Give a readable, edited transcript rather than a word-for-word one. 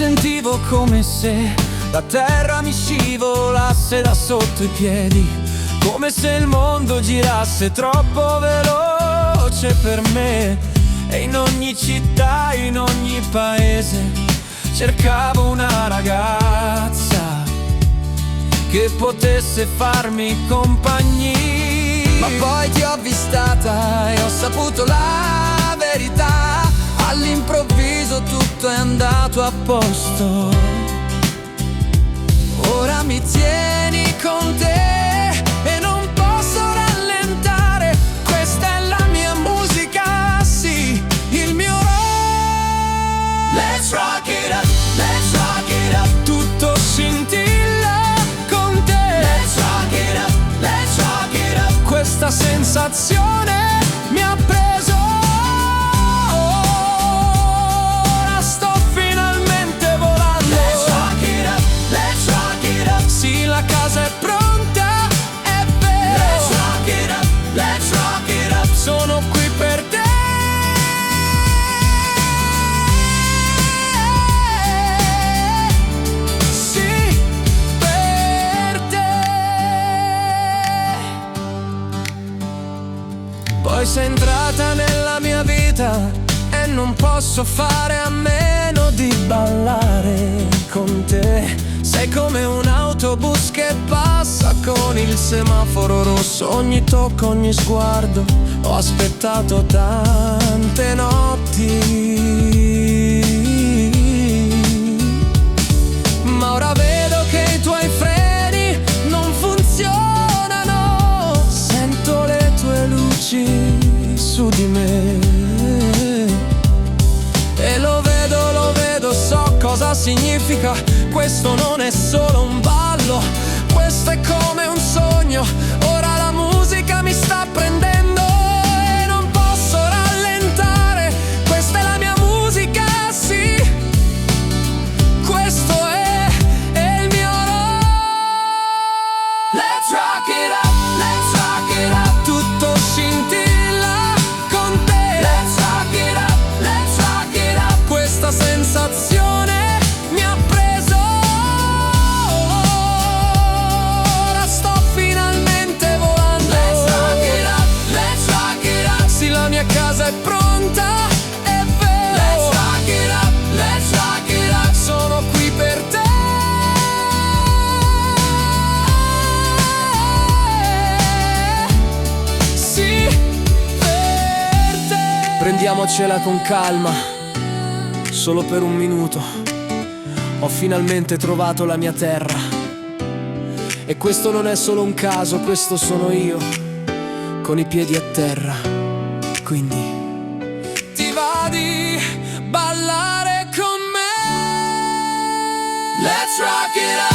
sentivo come se la terra mi scivolasse da sotto i piedi, come se il mondo girasse troppo veloce per me. E in ogni città, in ogni paese cercavo una ragazza che potesse farmi compagnia. Ma poi ti ho avvistata e ho saputo la verità. All'improvviso tutto è andato a posto. Ora mi tieni con te e non posso rallentare. Questa è la mia musica, sì, il mio rock. Let's rock it up, let's rock it up. Tutto scintilla con te. Let's rock it up, let's rock it up. Questa sensazione mi ha preso. Ora sto finalmente volando. Let's rock it up, let's rock it up. Sì, la casa è pronta, è vero. Let's rock it up, let's rock it up. Sono qui per te. Sì, per te. Poi sei entrata nella mia vita e non posso fare a meno di ballare con te. Sei come un autobus che passa con il semaforo rosso. Ogni tocco, ogni sguardo, ho aspettato tante notti. Ma ora vedo che i tuoi freni non funzionano. Sento le tue luci su di me. E lo vedo, so cosa significa. Questo non è solo un ballo, questo è come un sogno. Ora la musica mi sta prendendo e non posso rallentare. Questa è la mia musica, sì. Questo è il mio rock. Let's rock it up, let's rock it up. Tutto scintilla con te. Let's rock it up, let's rock it up. Questa sensazione mi ha preso. Ora sto finalmente volando. Let's rock it up, let's rock it up. Sì, la mia casa è pronta, è vero. Let's rock it up, let's rock it up. Sono qui per te. Sì, per te. Prendiamocela con calma, solo per un minuto. Ho finalmente trovato la mia terra. E questo non è solo un caso, questo sono io, con i piedi a terra. Quindi ti va di ballare con me? Let's rock it up.